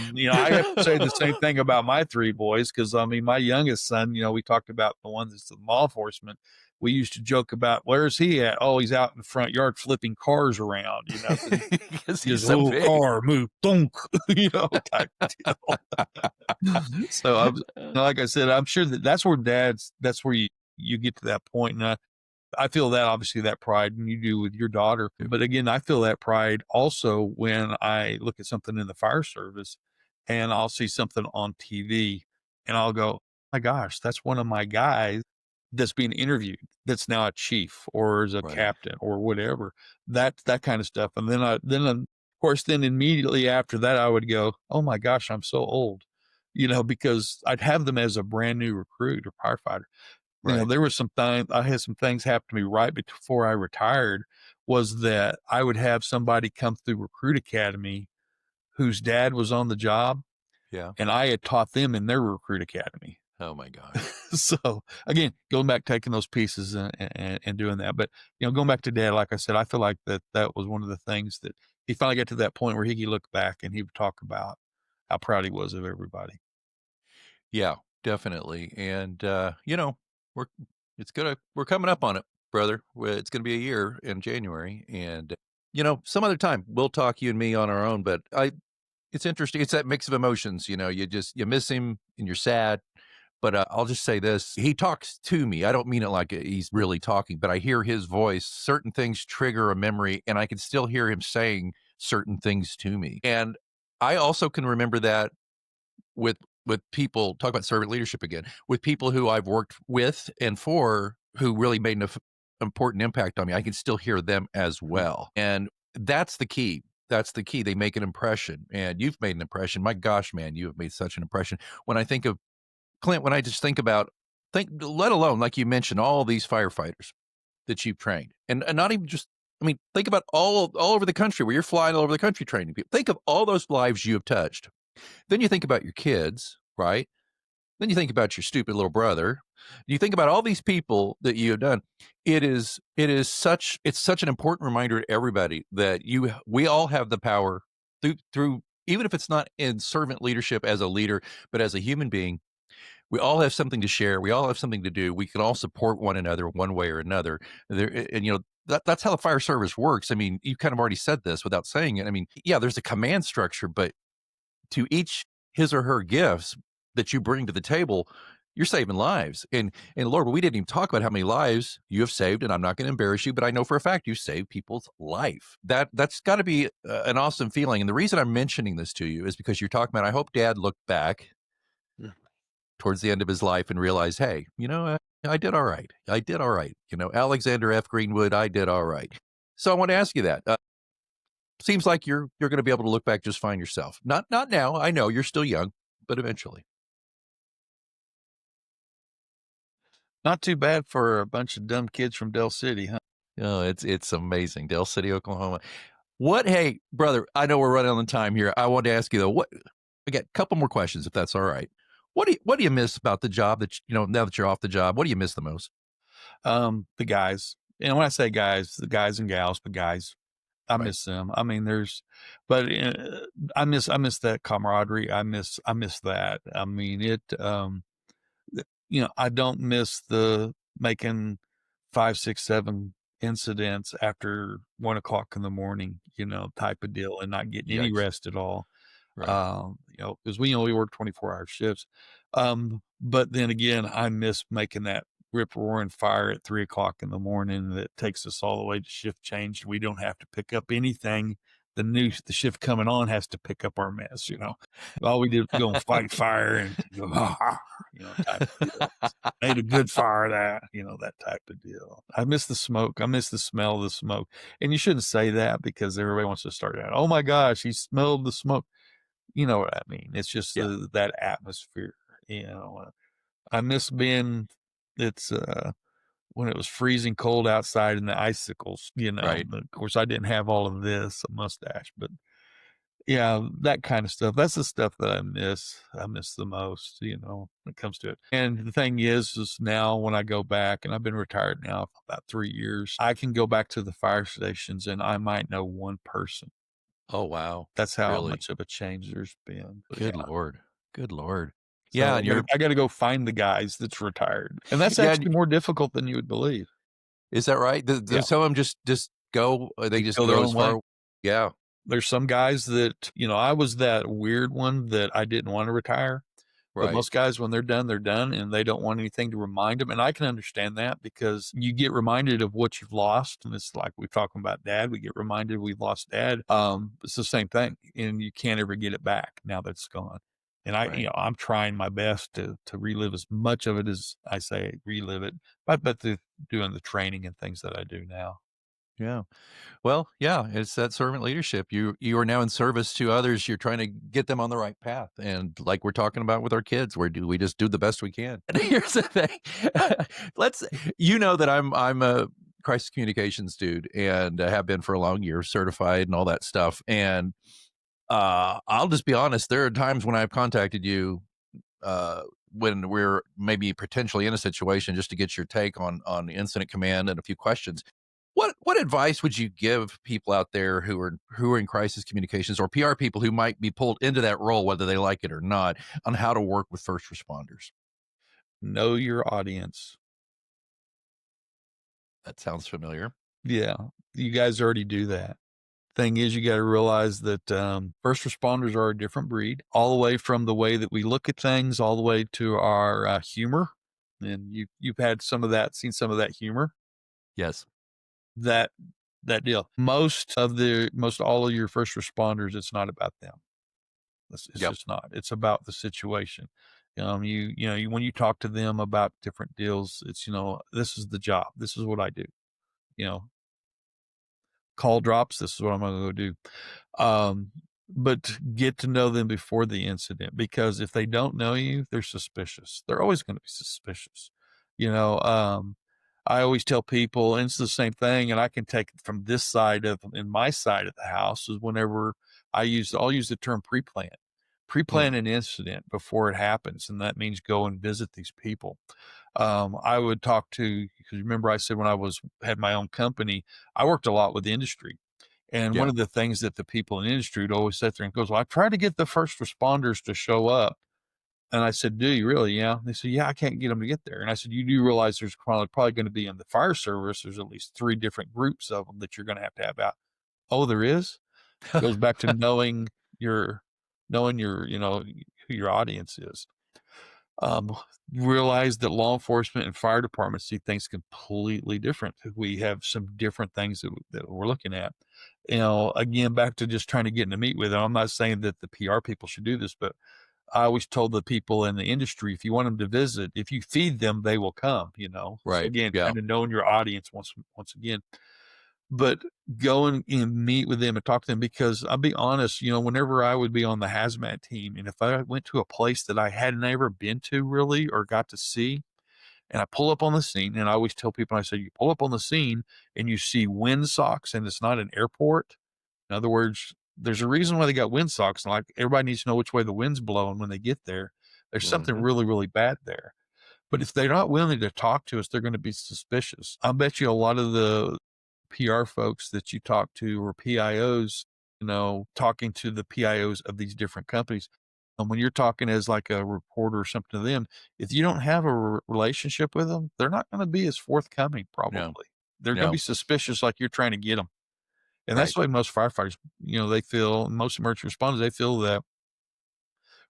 have to say the same thing about my three boys, because I mean, my youngest son, we talked about the one that's the law enforcement. We used to joke about, where's he at? Oh, he's out in the front yard flipping cars around, because he's his so little big. car move, thunk, type deal. So like I said, I'm sure that's where that's where you get to that point. And I feel that, obviously, that pride, and you do with your daughter. But again, I feel that pride also when I look at something in the fire service and I'll see something on TV and I'll go, my gosh, that's one of my guys that's being interviewed, that's now a chief or is a Right. captain or whatever, that kind of stuff. And of course, then immediately after that, I would go, oh my gosh, I'm so old, because I'd have them as a brand new recruit or firefighter. Right. There was I had some things happen to me right before I retired, was that I would have somebody come through Recruit Academy whose dad was on the job, Yeah. and I had taught them in their recruit academy. Oh my gosh. So again, going back, taking those pieces and doing that. But, going back to dad, like I said, I feel like that was one of the things that he finally got to that point where he could look back and he would talk about how proud he was of everybody. Yeah, definitely. And we're we're coming up on it, brother. It's gonna be a year in January. And some other time we'll talk, you and me, on our own. But it's interesting. It's that mix of emotions, you miss him and you're sad. But I'll just say this: he talks to me. I don't mean it like he's really talking, but I hear his voice. Certain things trigger a memory, and I can still hear him saying certain things to me. And I also can remember that with people, talk about servant leadership again, with people who I've worked with and for, who really made an important impact on me. I can still hear them as well. And that's the key. That's the key. They make an impression, and you've made an impression. My gosh, man, you have made such an impression. When I think of Clint, when I just think, let alone, like you mentioned, all these firefighters that you've trained, and not even just, I mean, think about all over the country, where you're flying all over the country training people. Think of all those lives you have touched. Then you think about your kids, right? Then you think about your stupid little brother. You think about all these people that you have done. It's such an important reminder to everybody that we all have the power through, even if it's not in servant leadership as a leader, but as a human being. We all have something to share. We all have something to do. We can all support one another one way or another. That's how the fire service works. I mean, you kind of already said this without saying it. I mean, yeah, there's a command structure, but to each his or her gifts that you bring to the table, you're saving lives. And Lord, we didn't even talk about how many lives you have saved. And I'm not going to embarrass you, but I know for a fact you saved people's life. That's got to be an awesome feeling. And the reason I'm mentioning this to you is because you're talking about, I hope Dad looked back towards the end of his life and realized, hey, I did all right. I did all right. Alexander F. Greenwood, I did all right. So I want to ask you that. Seems like you're going to be able to look back just fine yourself. Not now. I know you're still young, but eventually. Not too bad for a bunch of dumb kids from Del City, huh? Oh, it's amazing. Del City, Oklahoma. Hey, brother, I know we're running on time here. I want to ask you though, I got a couple more questions if that's all right. What do you miss about the job that, now that you're off the job, what do you miss the most? The guys. And when I say guys, the guys and gals, but guys, I Right. miss them. I mean, but I miss that camaraderie. I miss that. I mean, I don't miss the making 5, 6, 7 incidents after 1:00 in the morning, type of deal, and not getting any Yikes. rest at all. Right. Because we only work 24-hour shifts. But then again, I miss making that rip roaring fire at 3:00 in the morning that takes us all the way to shift change. We don't have to pick up anything. The shift coming on has to pick up our mess. All we did was go and fight fire and go, type of deal. Made a good fire, that type of deal. I miss the smoke. I miss the smell of the smoke. And you shouldn't say that because everybody wants to start out, oh my gosh, he smelled the smoke. You know what I mean? It's just Yeah. that atmosphere, I miss being it's, when it was freezing cold outside and the icicles, Right. Of course, I didn't have all of this, a mustache, but yeah, that kind of stuff. That's the stuff that I miss. I miss the most, when it comes to it. And the thing is now when I go back, and I've been retired now for about 3 years, I can go back to the fire stations and I might know one person. Oh, wow. That's how Really? much of a change there's been. But Good yeah. Lord. Good Lord. Yeah. So And you're, I gotta go find the guys that's retired, and that's yeah. actually more difficult than you would believe. Is that right? Yeah, Some of them just go, they they just go their go as own way. far. Yeah. There's some guys that, I was that weird one that I didn't wanna retire, but Right. most guys, when they're done, and they don't want anything to remind them. And I can understand that because you get reminded of what you've lost, and it's like we're talking about dad, we get reminded we've lost dad. It's the same thing, and you can't ever get it back now that it's gone. And Right. I'm trying my best to relive as much of it as I say relive it, but through doing the training and things that I do now. Yeah. Well, yeah, it's that servant leadership. You are now in service to others. You're trying to get them on the right path. And like we're talking about with our kids, we just do the best we can. And here's the thing. Let's that I'm a crisis communications dude and have been for a long year, certified and all that stuff. And I'll just be honest. There are times when I've contacted you when we're maybe potentially in a situation just to get your take on incident command and a few questions. What advice would you give people out there who are in crisis communications or PR people who might be pulled into that role, whether they like it or not, on how to work with first responders? Know your audience. That sounds familiar. Yeah, you guys already do that. Thing is, you got to realize that first responders are a different breed, all the way from the way that we look at things, all the way to our humor. And you've had some of that, seen some of that humor. Yes. That deal. Most all of your first responders, it's not about them. It's Yep. just not. It's about the situation. When you talk to them about different deals, it's this is the job. This is what I do. You know, call drops. This is what I'm going to go do. But get to know them before the incident, because if they don't know you, they're suspicious. They're always going to be suspicious. I always tell people, and it's the same thing, and I can take it from this side in my side of the house, is whenever I'll use the term pre-plan. Pre-plan an incident before it happens, and that means go and visit these people. I would talk to, because remember I said when I had my own company, I worked a lot with the industry. And one Yeah. of the things that the people in the industry would always sit there and goes, well, I try to get the first responders to show up. And I said, do you really? Yeah. And they said, yeah, I can't get them to get there. And I said, you do realize there's probably going to be in the fire service, there's at least 3 different groups of them that you're going to have out. Oh, there is? Goes back to knowing your, who your audience is. Realize that law enforcement and fire departments see things completely different. We have some different things that we're looking at. Again, back to just trying to get in to meet with them. I'm not saying that the PR people should do this, but I always told the people in the industry, if you want them to visit, if you feed them, they will come, So Right. again, Yeah. kind of knowing your audience once again. But go and meet with them and talk to them, because I'll be honest, whenever I would be on the hazmat team, and if I went to a place that I had never been to really or got to see, and I pull up on the scene, and I always tell people, I say, you pull up on the scene and you see windsocks and it's not an airport. In other words, there's a reason why they got windsocks. And like, everybody needs to know which way the wind's blowing when they get there. There's something really, really bad there. But if they're not willing to talk to us, they're going to be suspicious. I bet you a lot of the PR folks that you talk to, or PIOs, talking to the PIOs of these different companies. And when you're talking as like a reporter or something to them, if you don't have a relationship with them, they're not going to be as forthcoming, probably. No. They're going to No. be suspicious, like you're trying to get them. And that's Right. why most firefighters, they feel, most emergency responders, they feel that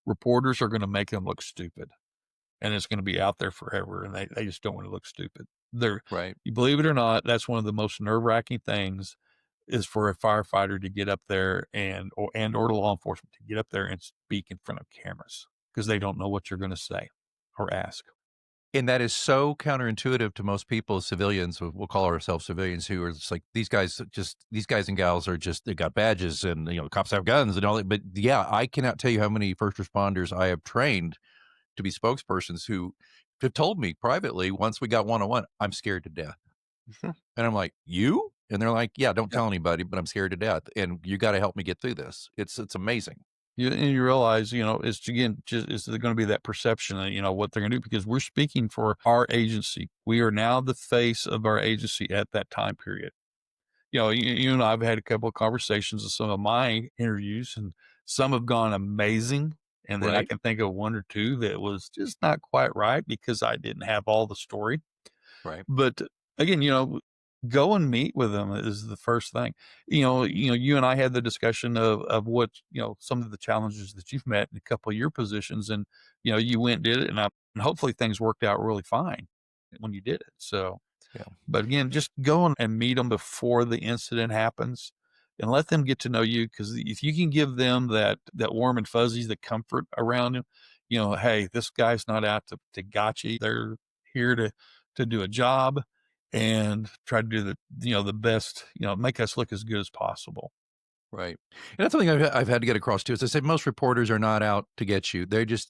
reporters are going to make them look stupid, and it's going to be out there forever. And they just don't want to look stupid. Right. You believe it or not, that's one of the most nerve-wracking things, is for a firefighter to get up there or law enforcement to get up there and speak in front of cameras, because they don't know what you're going to say or ask. And that is so counterintuitive to most people, civilians. We'll call ourselves civilians, who are just like, these guys and gals are just, they got badges, and cops have guns and all that. But yeah, I cannot tell you how many first responders I have trained to be spokespersons who have told me privately, once we got one-on-one, I'm scared to death. And I'm like, you? And they're like, yeah, don't tell anybody, but I'm scared to death, and you got to help me get through this. It's amazing. You realize, it's again, just is there going to be that perception of, what they're going to do, because we're speaking for our agency. We are now the face of our agency at that time period. You and I have had a couple of conversations with some of my interviews, and some have gone amazing. And then I Right. can think of 1 or 2 that was just not quite right, because I didn't have all the story. Right. But again, go and meet with them is the first thing. You and I had the discussion of what, some of the challenges that you've met in a couple of your positions, and, you went and did it, and hopefully things worked out really fine when you did it. So, Yeah. but again, just go and meet them before the incident happens, and let them get to know you. Because if you can give them that warm and fuzzies, the comfort around them, hey, this guy's not out to gotcha. They're here to do a job and try to do the best, make us look as good as possible. Right. And that's something I've had to get across too. As I said, most reporters are not out to get you.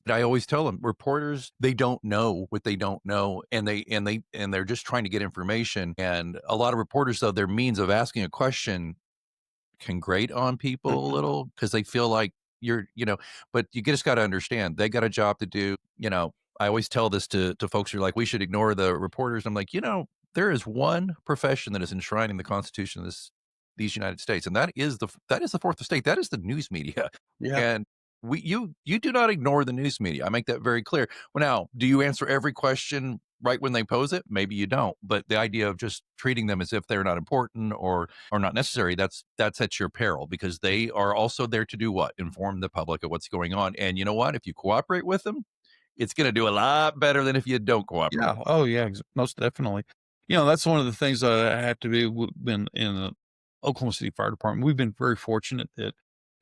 I always tell them, reporters, they don't know what they don't know. And they're just trying to get information. And a lot of reporters, though, their means of asking a question can grate on people a little because they feel like you're, but you just got to understand they got a job to do. I always tell this to folks who are like, we should ignore the reporters. I'm like, there is one profession that is enshrined in the Constitution of these United States, and that is the fourth estate. That is the news media. Yeah. And you do not ignore the news media. I make that very clear. Well, now, do you answer every question right when they pose it? Maybe you don't. But the idea of just treating them as if they're not important or not necessary, that's at your peril, because they are also there to do what? Inform the public of what's going on. And you know what? If you cooperate with them, it's going to do a lot better than if you don't cooperate. Yeah. Oh, yeah. Most definitely. That's one of the things that I have to do in the Oklahoma City Fire Department. We've been very fortunate that,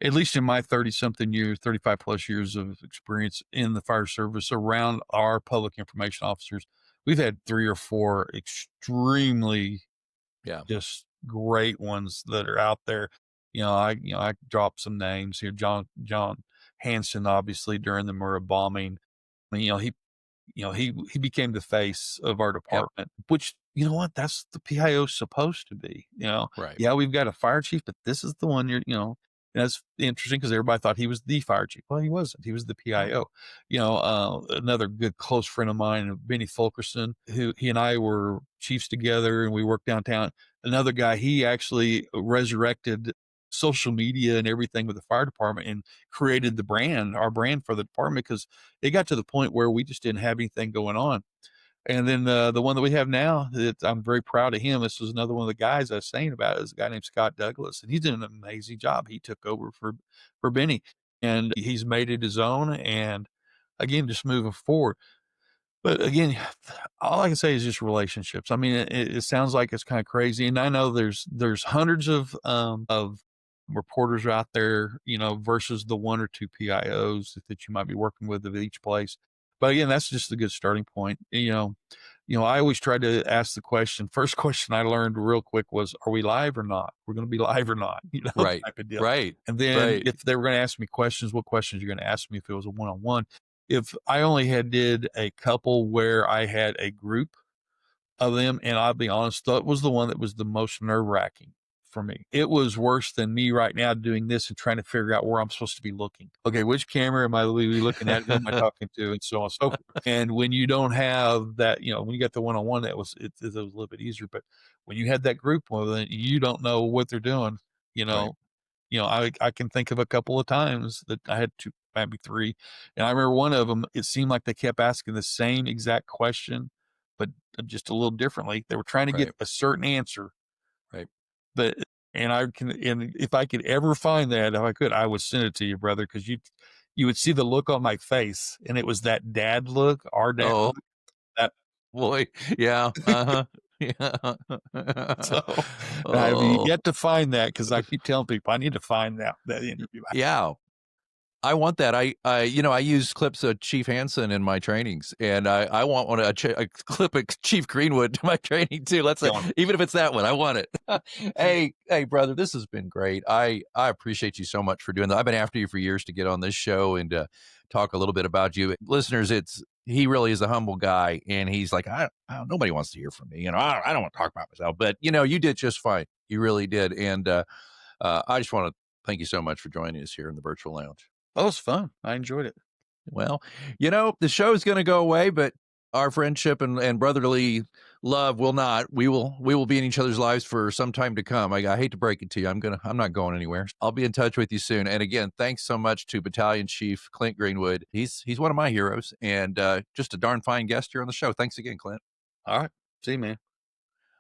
at least in my 30-something years, 35 plus years of experience in the fire service around our public information officers, we've had 3 or 4 extremely Yeah. just great ones that are out there. I dropped some names here. John Hanson, obviously, during the Murrah bombing. I mean, he became the face of our department, which, you know what, that's the PIO supposed to be. Right. Yeah, we've got a fire chief, but this is the one and that's interesting because everybody thought he was the fire chief. Well, he wasn't. He was the PIO. Another good close friend of mine, Benny Fulkerson, who he and I were chiefs together, and we worked downtown. Another guy, he actually resurrected social media and everything with the fire department and created our brand for the department, because it got to the point where we just didn't have anything going on. And then the one that we have now, that I'm very proud of him. This was another one of the guys I was saying about, is a guy named Scott Douglas, and he's doing an amazing job. He took over for Benny, and he's made it his own. And again, just moving forward. But again, all I can say is just relationships. I mean, it sounds like it's kind of crazy, and I know there's hundreds of reporters out there, versus the 1 or 2 PIOs that you might be working with of each place. But again, that's just a good starting point. I always try to ask the question. First question I learned real quick was, "Are we live or not? We're going to be live or not?" Right. Type of deal. Right. And then Right. if they were going to ask me questions, what questions are you going to ask me if it was a one-on-one? If I only did a couple where I had a group of them, and I'll be honest, that was the one that was the most nerve-wracking for me. It was worse than me right now doing this and trying to figure out where I'm supposed to be looking. Okay, which camera am I looking at? Who am I talking to? And so on and so forth. And when you don't have that, when you got the one-on-one, it was a little bit easier. But when you had that group, well, then you don't know what they're doing. Right. I can think of a couple of times that I had 2, maybe 3. And I remember one of them, it seemed like they kept asking the same exact question, but just a little differently. They were trying to Right. get a certain answer. Right. But, and if I could ever find that, if I could, I would send it to you, brother, because you would see the look on my face, and it was that dad look, our dad Oh, look. That, boy. Yeah. Uh-huh. Yeah. so I have Oh, yet to find that, because I keep telling people I need to find that interview. yeah. I want that. I use clips of Chief Hansen in my trainings, and I want a clip of Chief Greenwood to my training too. Even if it's that one, I want it. Hey, brother, this has been great. I appreciate you so much for doing that. I've been after you for years to get on this show and talk a little bit about you, listeners. He really is a humble guy, and he's like, nobody wants to hear from me. I don't want to talk about myself, but you did just fine. You really did, and I just want to thank you so much for joining us here in the virtual lounge. Oh, it's fun. I enjoyed it. Well, the show is going to go away, but our friendship and brotherly love will not. We will be in each other's lives for some time to come. I hate to break it to you. I'm not going anywhere. I'll be in touch with you soon. And again, thanks so much to Battalion Chief Clint Greenwood. He's one of my heroes, and just a darn fine guest here on the show. Thanks again, Clint. All right. See you, man.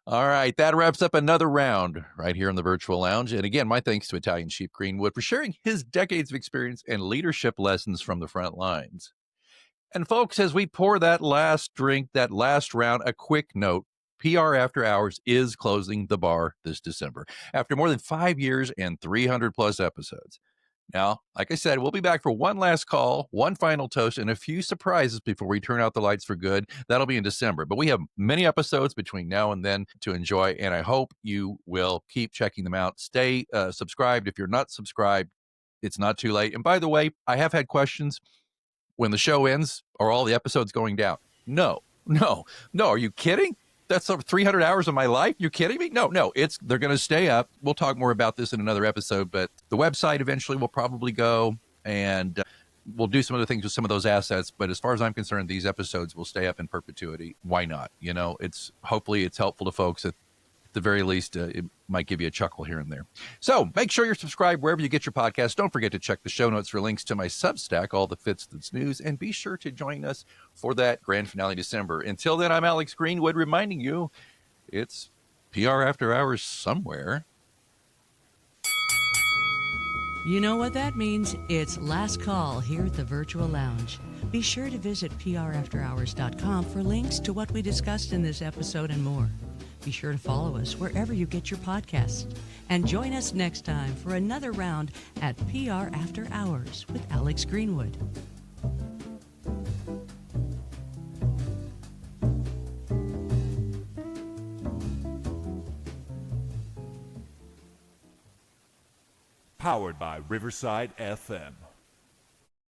All right, that wraps up another round right here in the virtual lounge. And again, my thanks to Battalion Chief Greenwood for sharing his decades of experience and leadership lessons from the front lines. And folks, as we pour that last drink, that last round, a quick note: PR After Hours is closing the bar this December after more than 5 years and 300 plus episodes. Now, like I said, we'll be back for one last call, one final toast, and a few surprises before we turn out the lights for good. That'll be in December. But we have many episodes between now and then to enjoy, and I hope you will keep checking them out. Stay subscribed. If you're not subscribed, it's not too late. And by the way, I have had questions when the show ends, are all the episodes going down? No. Are you kidding? That's over 300 hours of my life. You kidding me? No, they're going to stay up. We'll talk more about this in another episode, but the website eventually will probably go, and we'll do some other things with some of those assets. But as far as I'm concerned, these episodes will stay up in perpetuity. Why not? Hopefully it's helpful to folks. At the very least, it might give you a chuckle here and there. So make sure you're subscribed wherever you get your podcast. Don't forget to check the show notes for links to my Substack, All the Fits That's News, and be sure to join us for that grand finale in December. Until then, I'm Alex Greenwood reminding you it's PR After Hours somewhere. You know what that means? It's last call here at the Virtual Lounge. Be sure to visit prafterhours.com for links to what we discussed in this episode and more. Be sure to follow us wherever you get your podcasts. And join us next time for another round at PR After Hours with Alex Greenwood. Powered by Riverside FM.